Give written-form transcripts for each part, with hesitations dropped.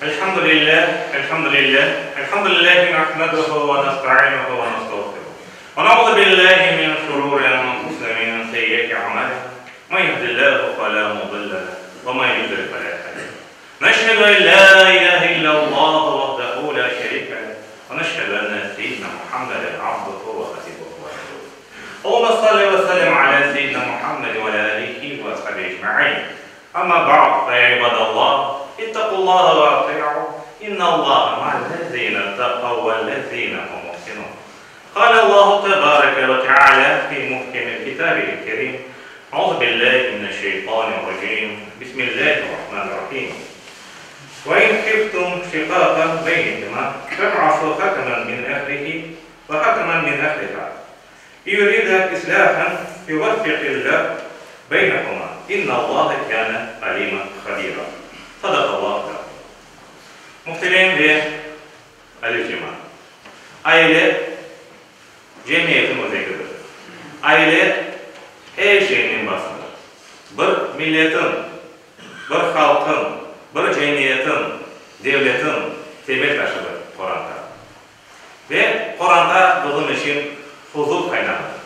الحمد لله الحمد لله نحمده ونستعينه ونستغفره ونعوذ بالله من شرور أنفسنا ومن سيئات أعمالنا من يهد الله فلا مضل له ومن يضلل فلا هادي له نشهد أن لا إله إلا الله وحده لا شريك له ونشهد أن سيدنا محمدا عبده ورسوله اللهم صل وسلم على سيدنا محمد وعلى آله وصحبه أجمعين أما بعد فيا عباد الله اتقوا الله واطيعوا إن الله مع الذين اتقوا والذين هم محسنون قال الله تبارك وتعالى في محكم كتابه الكريم أعوذ بالله من الشيطان الرجيم بسم الله الرحمن الرحيم وإن خفتم شقاق بينهما فابعثوا حكما من أهله وحكما من أهلها يريد إصلاحا يوفق الله بينهما إن الله كان عليما خبيرا صدق الله العظيم. Muhterem ve alicima. Aile cemiyetin özelliğidir. Aile her şeyin basıdır. Bir milletin, bir halkın, bir cemiyetin, devletin temel taşıdır Kur'an'da. Ve Kur'an'da bizim için huzur kaynağıdır.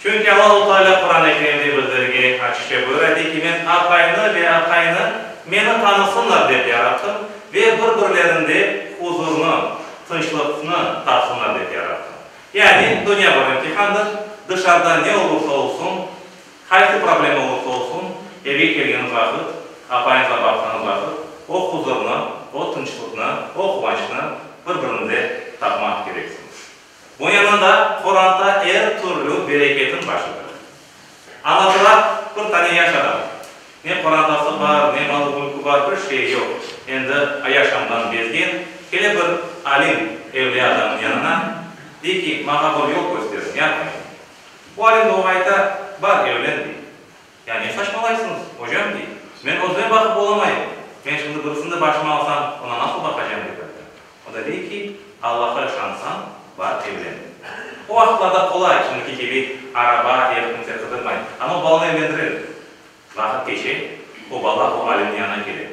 Çünkü Allah-u Teala Kur'an-ı Kerim'de bizlerge açıkça buyurdu ki men apayını ve apayını meni tanısınlar deb yarattım ve birbirlerinde huzurunu, tinçlıkını tapsınlar deb yarattım. Yani dünya bir imtihandır. Dışarıda ne olursa olsun, hangi problem olursa olsun, eve geldiğiniz vakit, apayınıza baktığınız vakit, o huzurunu, o tinçlıkını, o kıvançını birbirinize tapmak gereksiniz. Bu yanında Kur'an'da her türlü bereketin başıdır. Anlatılar bir tane yaşadım. Ne Kur'an'dası var, ne malı mülkü var, bir şey yok. Endi yaşamdan bezgen, kele bir alim evli adamın yanına, deyip ki, bana bir yol göstersin, yapmayın. Bu alim de o ayda, var evlen deyip. Yani ne saçmalaysınız, hocam deyip. Ben o zaman bakıp olamayım. Ben şimdi birisini başıma alsam, ona nasıl bakacağım deyip. O da deyip ki, Allah'a şansan, var evlen. O vakitlerde kolay, şimdiki gibi araba, ev kimse kıdırmayın. Ama balını evlendirelim. Vakit geçe, o bala o alimin yanına gelir.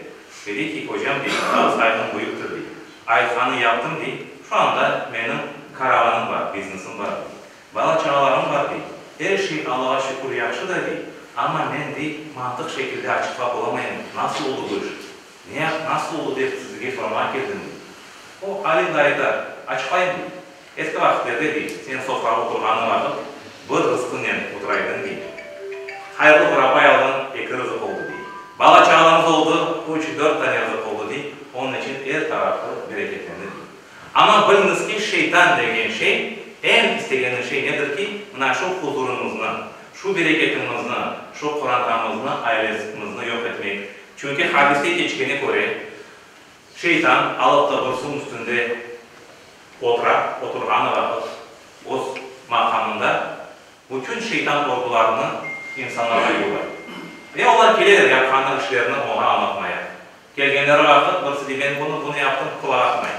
Dedi ki, hocam deyip, ağız aydın buyuktur deyip. Ayfanı yaptım deyip, şu anda benim karavanım var, biznesim var deyip. Bala çağalarım var deyip. Her şey Allah'a şükür yaxşı da deyip. Ama ben deyip, mantık şekilde açıklap olamayın. Nasıl oldu bu iş? Nasıl oldu deyip sizge sormak edin deyip. O alim dayıda açıklayın deyip. Eski vakitlerde deyip, sen sofrada oturğanı vakit, bir rızkınla oturaydın deyip. Hayırlı bir apay aldın, iki rızık oldu deyip. Bala çağlarınız oldu, 3-4 tane rızık oldu deyip. Onun için her tarafı bereketlendi deyip. Ama biliniz ki şeytan degen şey, en istegenen şey nedir ki? Şu huzurumuzni, şu bereketimizni, şu Kur'an'ımızını, ailesimizni yok etmek. Çünkü hadiste geçkene göre, şeytan alıp da bir suyun üstünde oturğanı vakit, o makamında bütün şeytan korkularını insanlara yollar. Ve onlar gelir yapkanlı işlerini ona anlatmaya. Gelgenleri vakit, birisi de ben bunu yaptım, kulağa atmayın.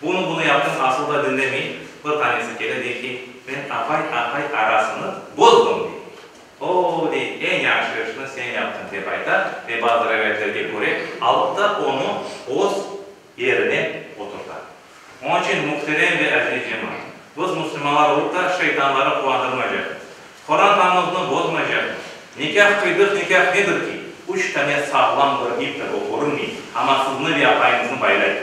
Bunu yaptım, asıl da dinlemeyin. Bir tanesi gelir deyip ki, ben apay arasını bozdum deyip. O deyip, en yaxşı işini sen yaptın deyip ayta ve bazı rivayetlerge göre alıp da onu o yerine oturtar. Onun için muhterem ve aziz cemaat, biz Müslümanlar olup da şeytanları kuvandırmayacak. Kur'an tanımını bozmayacak. Nikah kıydık, nikah nedir ki? 3 tane sağlam bir iptir, o görünmeyin. Ama sizni bir apayınızını baylayın.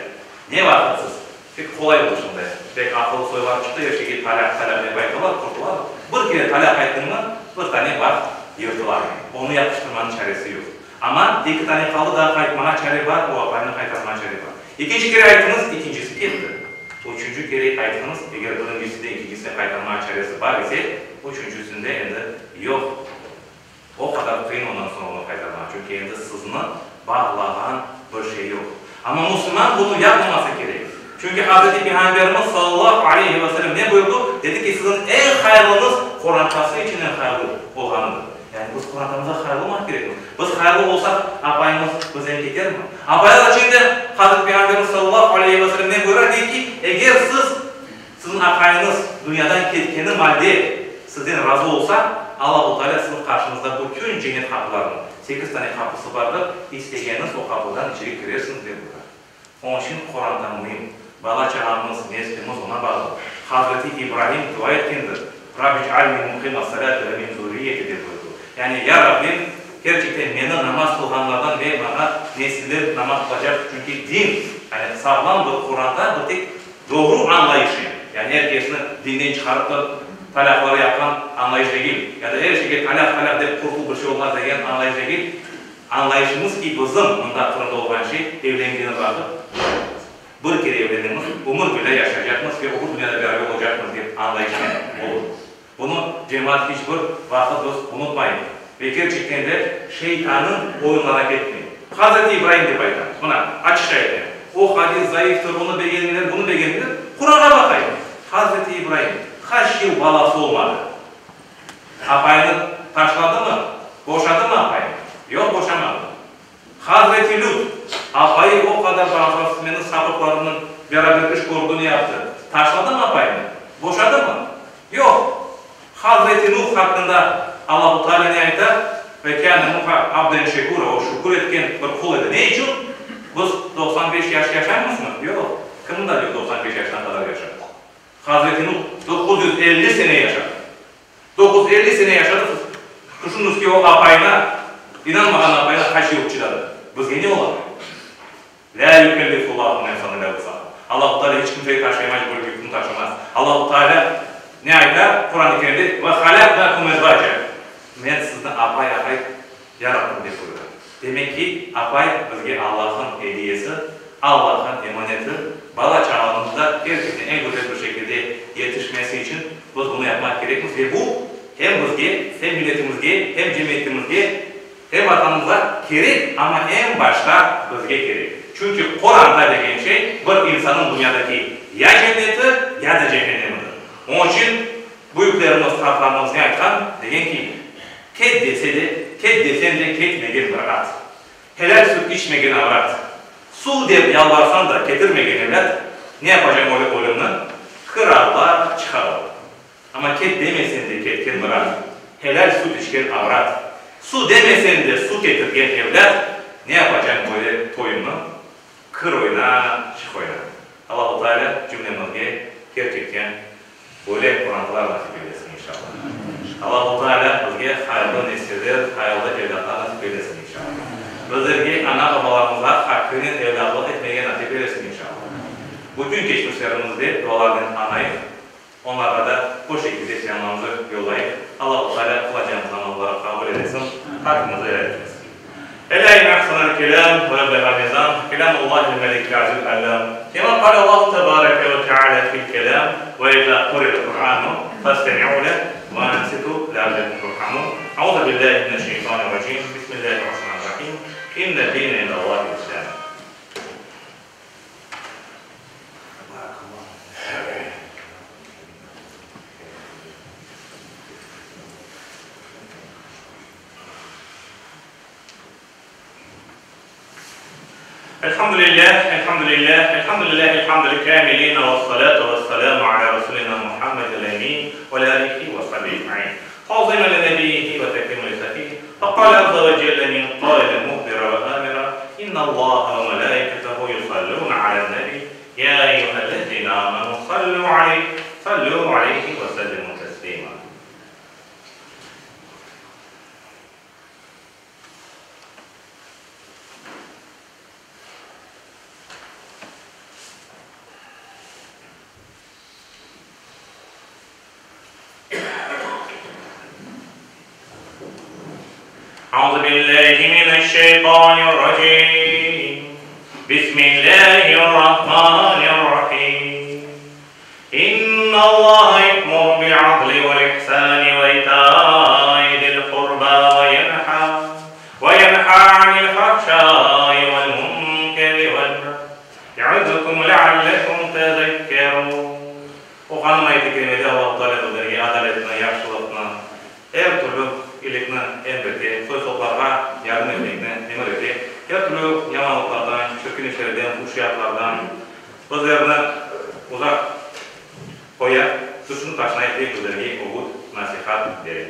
Ne vakitsiz? Pek kolay olur şimdi. Pek akıllı soylar çıktı, ya şekil talak ne baytalar, kurtular. Bir kere talak aytın mı, bir tane var, yırtılar. Onu yapıştırmanın çaresi yok. Ama 2 tane kaldı daha kayıtmana çare var, o apayını kaytarmana çare var. 2. kere aytınız, ikincisi geldi. 3. kere aytınız, eğer birincisi de ikincisine kaytarmana çaresi var ise, 3.sünde endi yok. O kadar kıyın ondan sonra onu kaytarmana. Çünkü endi sizni bağlayan bir şey yok. Ama Müslüman bunu yapmaması gerek. Çünkü Hz. Peygamberimiz sallallahu aleyhi ve sellem ne buyurdu? Dedi ki sizin en hayırlınız Kur'an-ı için en hayırlı olganıdır. Yani biz Kur'an'ımıza hayırlı olmak gerek mi? Biz hayırlı olsak apayımız bizden gider mi? Apaylar içinde Hz. Peygamberimiz sallallahu aleyhi ve sellem ne buyurur? Dedi ki eğer sizin apayınız dünyadan ketkeni malde sizden razı olsa Allah-u Teala sizin karşınızda bütün cennet kapılarını 8 tane kapısı vardır. İsteyeniz o kapıdan içeri girersiniz diye buyurur. Onun için Kur'an'dan mühim. Bala çağımız, neslimiz ona bağlı. Hazreti İbrahim dua etkendir. Rabbi ic'alni muqima salati ve min zurriyeti diye buyurdu. Yani ya Rabbim gerçekten beni namaz kılganlardan ve bana nesiller namaz kılacak. Çünkü din, yani sağlam bir Kur'an'da bir tek doğru anlayışı. Yani herkesini dinden çıkarıp da talakları yapan anlayış değil. Ya da her şekilde talak deyip kurtul bir şey olmaz degen anlayış değil. Anlayışımız ki bizim bunda fırında olan şey evlendiğini bırakıp bir kere evlendiğimiz, umur bile yaşayacakmız ve öbür dünyada beraber olacakmız diye anlayışın olur. Bunu cemaat hiçbir vakit biz unutmayın. Ve gerçekten de şeytanın oyunlarına gitmeyin. Hazreti İbrahim de baytar. Buna açık ayet. O hadis zayıftır, onu beğenirler, bunu beğenirler. Kur'an'a bakayım. Hazreti İbrahim kaç yıl balası olmadı? Apayını taşladı mı? Boşadı mı apayını? Yok, boşamadı. Hazreti Lut, apayı o kadar bağımsızlığının sapıklarının beraber iş kurduğunu yaptı. Taşladı mı apayını? Boşadı mı? Yok. Hazreti Nuh hakkında Allah-u Teala ne ayetler? Ve kâne Nuh'a abden şekûra, o şükür etken bir kul edi. Ne için? Biz 95 yaş yaşar mısınız? Yok. Kim da diyor 95 yaşına kadar yaşar? Hazreti Nuh 950 sene yaşadı. 950 sene yaşadı. Düşününüz ki o apayına, inanmadan apayına kaç yıl çıdadı. Biz ne olalım? La yükellifullahu nefsan illa vus'aha. Allah-u Teala hiç kimseyi taşıyamaz, böyle yükünü taşımaz. Allah-u Teala ne ayetler? Kur'an-ı Kerim'de ve halaknakum ezvaca. Ben sizden apay yarattım diye buyuruyor. Demek ki apay bizge Allah'ın hediyesi, Allah'ın emaneti. Bala çağımızda gerçekten en güzel bir şekilde yetişmesi için biz bunu yapmak gerekmiş ve bu hem bizge, hem milletimizge, hem cemiyetimizge, hem vatanımıza gerek ama en başta bizge gerek. Çünkü Kur'an'da dediğin şey bir insanın dünyadaki ya cenneti ya da cehennemidir. Onun için büyüklerimiz, kaplarımız ne aytan? Degen ki, ket desen de ketmegen bırak. Helal süt içmegen avrat. Su deyip yalvarsan da getirmegen evlat, ne yapacağım oğlumla? Kırarlar, çıkarlar. Ama ket demesen de ketken bırak. Helal süt içken avrat. Su demesen de su getirgen evlat, ne yapacağım böyle toyumla? Kır oyna, çık oyna. Allah-u Teala cümlemizge gerçekten böyle Kur'an'lar nasip eylesin inşallah. Allah-u Teala bizge hayırlı nesiller, hayırlı evlatlar nasip eylesin inşallah. Bizlerge ana babalarımıza hakkının evlatlık etmeye nasip eylesin inşallah. Bütün geçmişlerimizde dualardan anayıp, onlara da bu şekilde selamlarımızı yollayıp, Allah-u Teala kılacağımız amalları kabul edesin, hakkımızı helal etmesin. Ela in ahsanal kelam ve lebleha nizam, kelamullahil melikil azizil allam. Kema kâle Allahu tebâreke ve teâlâ fil kelam ve izâ kuril Kur'anu fastemi'û leh ve ansitu la'allakum turhamun. Euzu billahi mineşşeytanirracim. Bismillahirrahmanirrahim. İnne dîne indallâhil islam. Elhamdülillah, elhamdülillah, elhamdülillah, elhamdülillah, kamilina ve salatu ve selamu ala Resulina Muhammed'il emin ve alihi ve sahbihi ecma'in. Hazim ile nebiyyihi ve tekrim ile sahihi. Fekal azze ve celle min qailin muhbira ve amira. İnna Allaha ve melaiketehu yusallun ala nebi. Ya eyyühellezine amanu sallu aleyhi ve sellimu teslima. أعوذ بالله من الشيطان الرجيم بسم الله الرحمن الرحيم إن الله يأمر بالعدل والإحسان وإيتاء ذي القربى وينهى عن الفحشاء والمنكر والبغي يعظكم لعلكم تذكرون. وقال ما يتكلم الله تعالى adaletine, yaxşılıqına, her türlü iyilikine elbette, soy-soplarga yardım etmekine emir etti. Her türlü yamanlıklardan, çirkin işlerden, fuhşiyatlardan bizlerini uzak koya, suçunu taşına ettiği bizlerge oğut, nasihat verir.